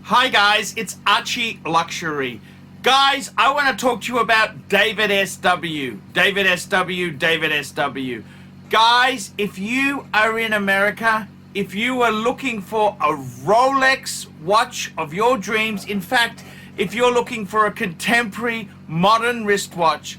Hi guys, it's ArchieLuxury. Guys, I want to talk to you about David SW. David SW, David SW. Guys, if you are in America, if you are looking for a Rolex watch of your dreams, in fact, if you're looking for a contemporary modern wristwatch,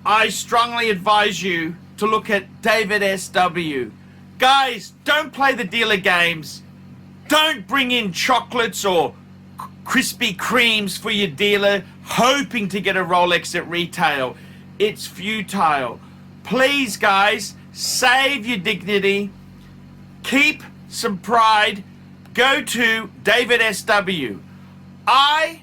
I strongly advise you to look at David SW. Guys, don't play the dealer games. Don't bring in chocolates or Krispy Kremes for your dealer hoping to get a Rolex at retail. It's futile. Please, guys, save your dignity. Keep some pride. Go to David SW. I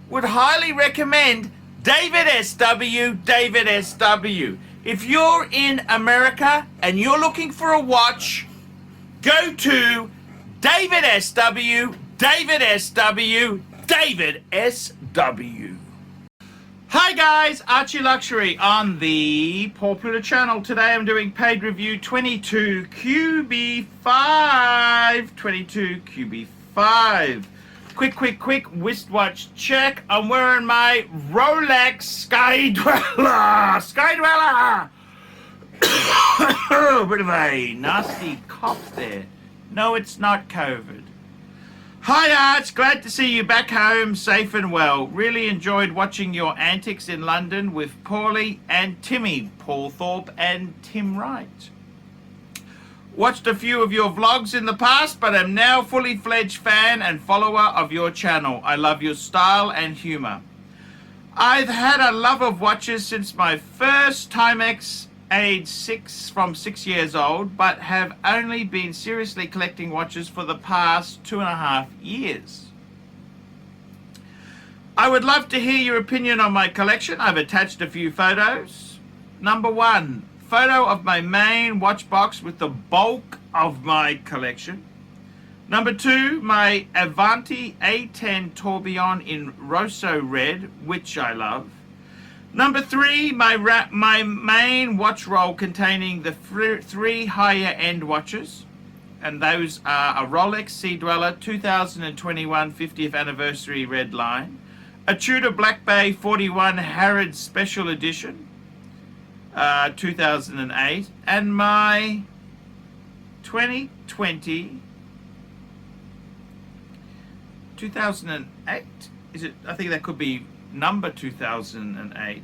would highly recommend David SW, David SW. If you're in America and you're looking for a watch, go to David SW, David SW, David SW. Hi guys, ArchieLuxury on the Pluta channel. Today I'm doing paid review 22QB5. 22QB5. Quick wristwatch check. I'm wearing my Rolex Skydweller. Bit of a nasty cough there. No, it's not COVID. Hi Arch, glad to see you back home safe and well. Really enjoyed watching your antics in London with Paulie and Timmy, Paul Thorpe and Tim Wright. Watched a few of your vlogs in the past, but am now fully fledged fan and follower of your channel. I love your style and humor. I've had a love of watches since my first Timex age 6 years old, but have only been seriously collecting watches for the past 2.5 years. I would love to hear your opinion on my collection. I've attached a few photos. Number 1, photo of my main watch box with the bulk of my collection. Number 2, my Avanti A10 Tourbillon in Rosso Red, which I love. Number 3, my main watch roll containing the 3 higher end watches, and those are a Rolex Sea Dweller 2021 50th anniversary red line, a Tudor Black Bay 41 Harrods Special Edition 2008, and my 2008, is it? I think that could be number 2008,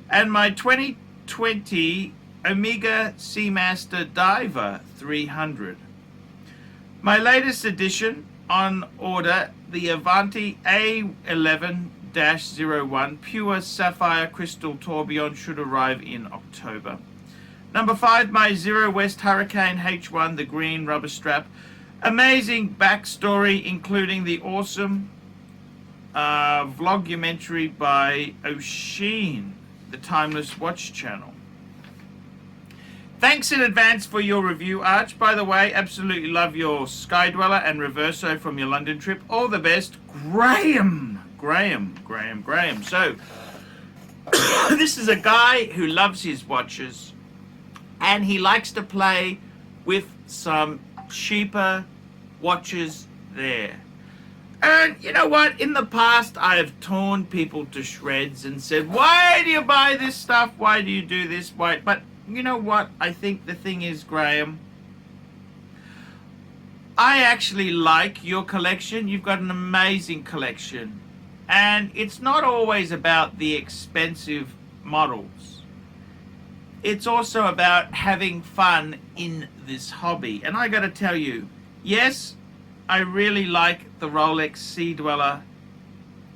and my 2020 Omega Seamaster Diver 300. My latest edition on order, the Avanti A11-01 Pure Sapphire Crystal Tourbillon, should arrive in October. Number 5, my Zero West Hurricane H1, the green rubber strap. Amazing backstory, including the awesome vlogumentary by O'Sheen, the Timeless Watch channel. Thanks in advance for your review, Arch. By the way, absolutely love your Skydweller and Reverso from your London trip. All the best, Graham. So, this is a guy who loves his watches, and he likes to play with some cheaper watches there. And you know what? In the past, I have torn people to shreds and said, why do you buy this stuff? Why do you do this? Why? But you know what? I think the thing is, Graham, I actually like your collection. You've got an amazing collection. And it's not always about the expensive models. It's also about having fun in this hobby. And I got to tell you, yes, I really like the Rolex Sea Dweller,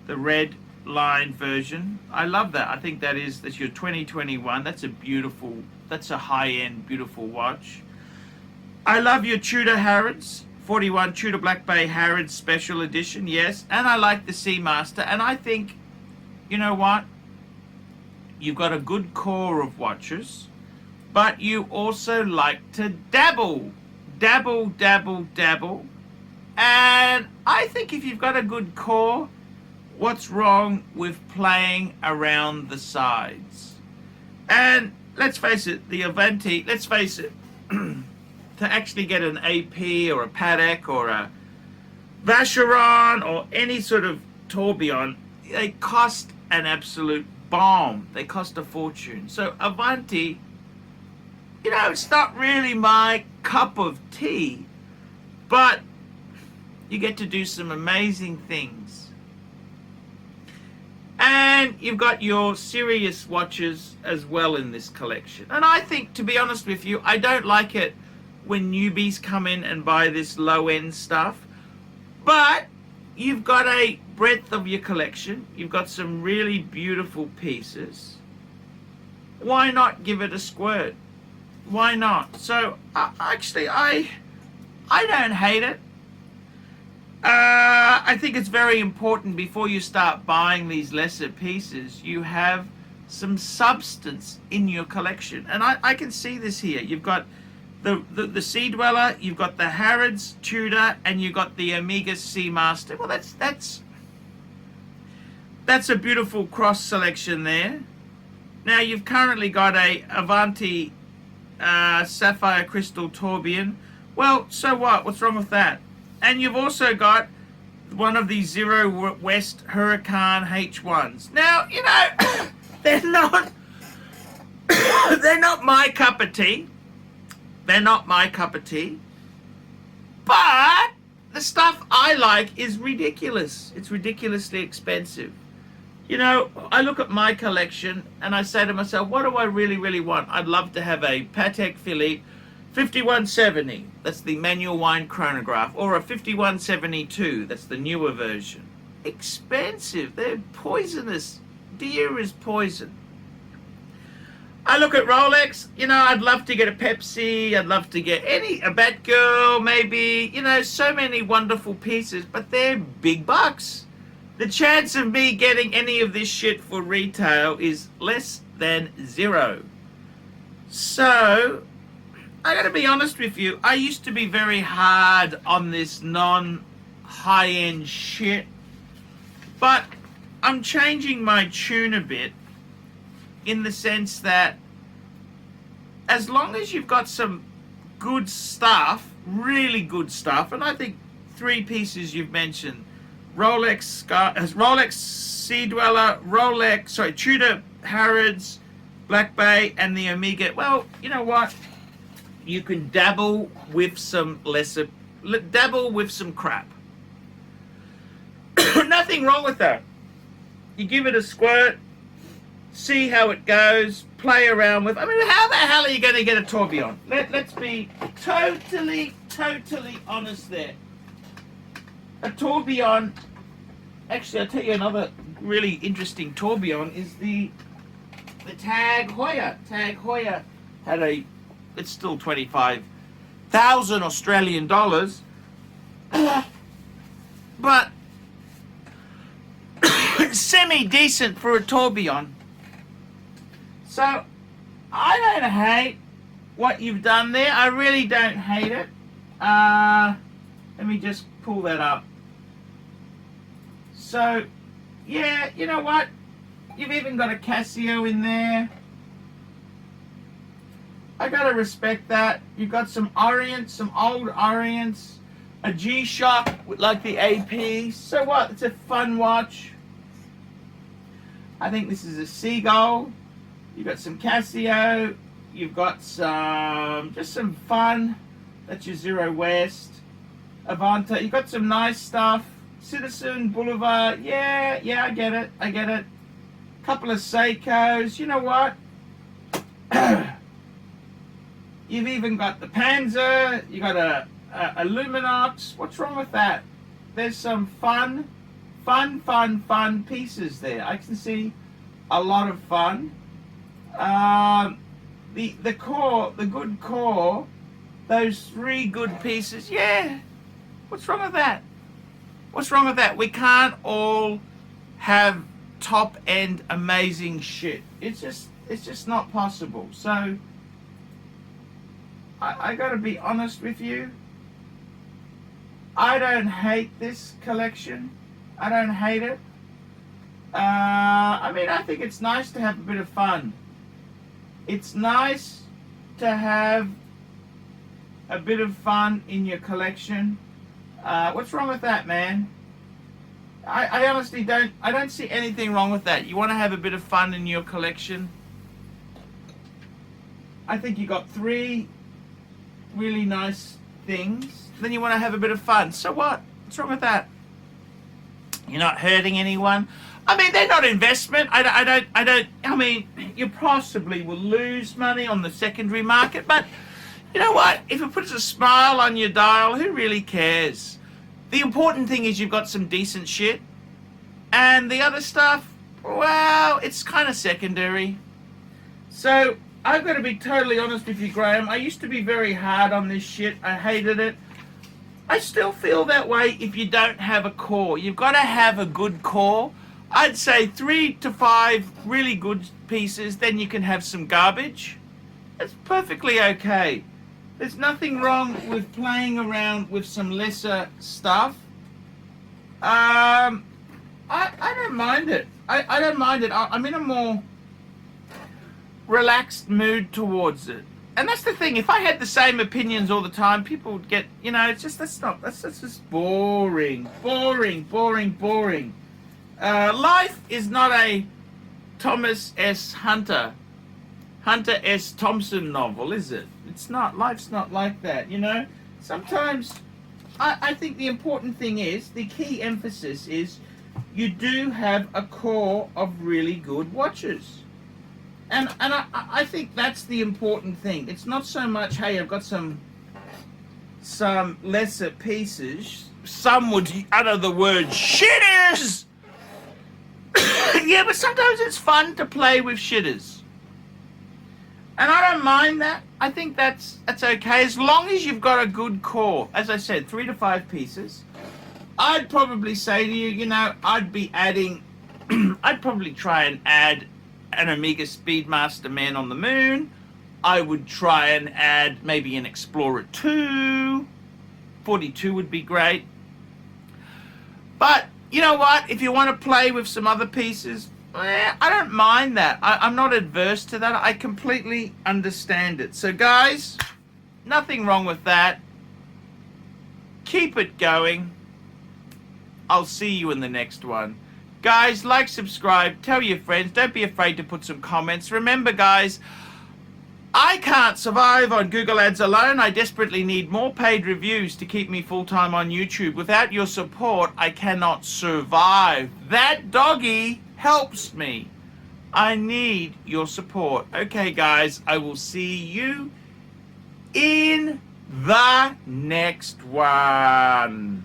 the red line version. I love that. I think that's your 2021. That's a high-end, beautiful watch. I love your Tudor Harrods, 41 Tudor Black Bay Harrods Special Edition, yes. And I like the Seamaster. And I think, you know what? You've got a good core of watches, but you also like to dabble. And I think if you've got a good core, what's wrong with playing around the sides? And let's face it, the Avanti, to actually get an AP or a Patek or a Vacheron or any sort of tourbillon, they cost an absolute bomb. They cost a fortune. So Avanti, it's not really my cup of tea, but you get to do some amazing things. And you've got your serious watches as well in this collection. And I think, to be honest with you, I don't like it when newbies come in and buy this low-end stuff. But you've got a breadth of your collection. You've got some really beautiful pieces. Why not give it a squirt? Why not? So, actually, I don't hate it. I think it's very important before you start buying these lesser pieces, you have some substance in your collection. And I can see this here. You've got the Sea Dweller, you've got the Harrods Tudor, and you've got the Omega Seamaster. Well, that's a beautiful cross selection there. Now, you've currently got a Avanti Sapphire Crystal Tourbillon. Well, so what? What's wrong with that? And you've also got one of the Zero West Huracan H1s. Now, they're not they're not my cup of tea. They're not my cup of tea. But the stuff I like is ridiculous. It's ridiculously expensive. I look at my collection and I say to myself, what do I really, really want? I'd love to have a Patek Philippe 5170, that's the manual wind chronograph, or a 5172, that's the newer version. Expensive. They're poisonous. Deer is poison. I look at Rolex, I'd love to get a Pepsi, I'd love to get a Batgirl, maybe, so many wonderful pieces, but they're big bucks. The chance of me getting any of this shit for retail is less than zero. So, I gotta be honest with you, I used to be very hard on this non-high-end shit, but I'm changing my tune a bit in the sense that as long as you've got some good stuff, really good stuff, and I think three pieces you've mentioned, Rolex Sea Dweller, Tudor Harrods, Black Bay, and the Omega. Well, you know what? You can dabble with some crap. Nothing wrong with that. You give it a squirt, see how it goes, play around with. I mean, how the hell are you going to get a tourbillon? Let's be totally honest there. A tourbillon, actually, I'll tell you another really interesting tourbillon is the Tag Heuer. Tag Heuer had it's still 25,000 Australian dollars, but semi-decent for a tourbillon. So, I don't hate what you've done there. I really don't hate it. Let me just pull that up. So, yeah, you know what? You've even got a Casio in there. I gotta respect that. You've got some Orients, some old Orients, a G-Shock with like the AP. So what? It's a fun watch. I think this is a Seagull. You've got some Casio. You've got just some fun. That's your Zero West. Avanta. You've got some nice stuff. Citizen Boulevard. Yeah, I get it. Couple of Seikos. You know what? You've even got the Panzer. You got a Luminox. What's wrong with that? There's some fun pieces there. I can see a lot of fun. The core, the good core, those three good pieces. Yeah. What's wrong with that? What's wrong with that? We can't all have top end amazing shit. It's just not possible. So I gotta be honest with you. I don't hate this collection. I don't hate it. I mean, I think it's nice to have a bit of fun. It's nice to have a bit of fun in your collection. What's wrong with that, man? I honestly don't see anything wrong with that. You want to have a bit of fun in your collection? I think you got 3 really nice things. Then you want to have a bit of fun. So what? What's wrong with that? You're not hurting anyone. I mean, they're not investment. I mean, you possibly will lose money on the secondary market, but you know what? If it puts a smile on your dial, who really cares? The important thing is you've got some decent shit. And the other stuff, well, it's kind of secondary. So, I've got to be totally honest with you, Graham. I used to be very hard on this shit. I hated it. I still feel that way if you don't have a core. You've got to have a good core. I'd say 3 to 5 really good pieces, then you can have some garbage. It's perfectly okay. There's nothing wrong with playing around with some lesser stuff. I don't mind it. I don't mind it. I'm in a more relaxed mood towards it. And that's the thing. If I had the same opinions all the time, people would get, you know, it's just, that's just boring. Life is not a Thomas S. Hunter S. Thompson novel, is it? It's not. Life's not like that, you know? Sometimes, I think the important thing is, the key emphasis is, you do have a core of really good watches. And I think that's the important thing. It's not so much, hey, I've got some lesser pieces. Some would utter the word shitters! Yeah, but sometimes it's fun to play with shitters. And I don't mind that. I think that's okay, as long as you've got a good core. As I said, 3 to 5 pieces. I'd probably say to you, you know, I'd be adding, I'd probably try and add an Omega Speedmaster Man on the Moon. I would try and add maybe an Explorer 2. 42 would be great. But, you know what? If you want to play with some other pieces, I don't mind that. I'm not adverse to that. I completely understand it. So, guys, nothing wrong with that. Keep it going. I'll see you in the next one. Guys, like, subscribe, tell your friends. Don't be afraid to put some comments. Remember, guys, I can't survive on Google Ads alone. I desperately need more paid reviews to keep me full-time on YouTube. Without your support, I cannot survive. That doggy helps me. I need your support. Okay, guys, I will see you in the next one.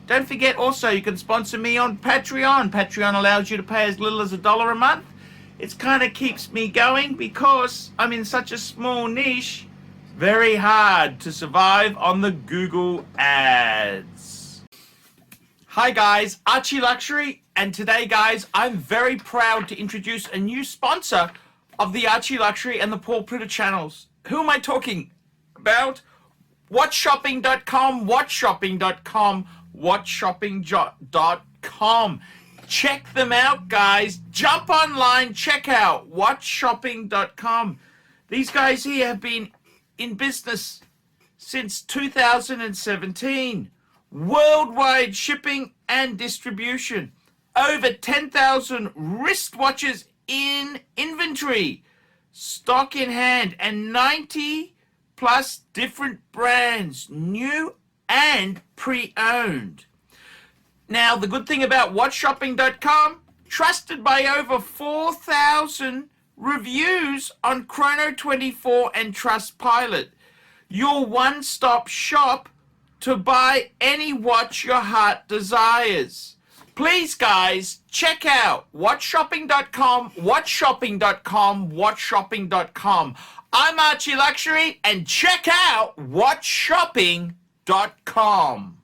Don't forget also, you can sponsor me on Patreon. Patreon allows you to pay as little as $1 a month. It kind of keeps me going because I'm in such a small niche. Very hard to survive on the Google Ads. Hi guys, ArchieLuxury, and today guys, I'm very proud to introduce a new sponsor of the ArchieLuxury and the Paul Pluta channels. Who am I talking about? WatchShopping.com, WatchShopping.com, WatchShopping.com. Check them out, guys. Jump online, check out WatchShopping.com. These guys here have been in business since 2017. Worldwide shipping and distribution. Over 10,000 wristwatches in inventory. Stock in hand. And 90 plus different brands. New and pre-owned. Now, the good thing about WatchShopping.com, trusted by over 4,000 reviews on Chrono24 and Trustpilot. Your one-stop shop to buy any watch your heart desires. Please, guys, check out WatchShopping.com, WatchShopping.com, WatchShopping.com. I'm ArchieLuxury, and check out WatchShopping.com.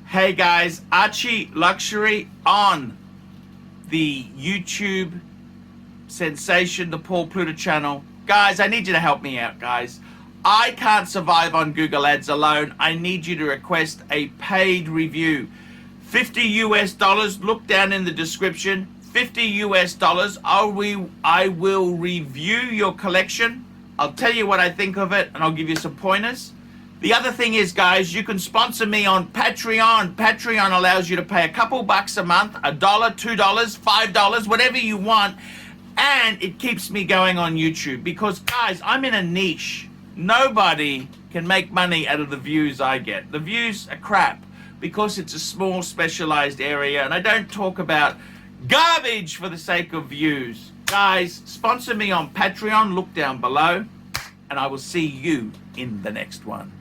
Hey guys, ArchieLuxury on the YouTube sensation, the Paul Pluta channel. Guys, I need you to help me out, guys. I can't survive on Google Ads alone. I need you to request a paid review. $50 US, look down in the description. $50 US, I will review your collection. I'll tell you what I think of it, and I'll give you some pointers. The other thing is, guys, you can sponsor me on Patreon. Patreon allows you to pay a couple bucks a month, $1, $2, $5, whatever you want. And it keeps me going on YouTube because, guys, I'm in a niche. Nobody can make money out of the views I get. The views are crap because it's a small specialized area and I don't talk about garbage for the sake of views. Guys, sponsor me on Patreon. Look down below and I will see you in the next one.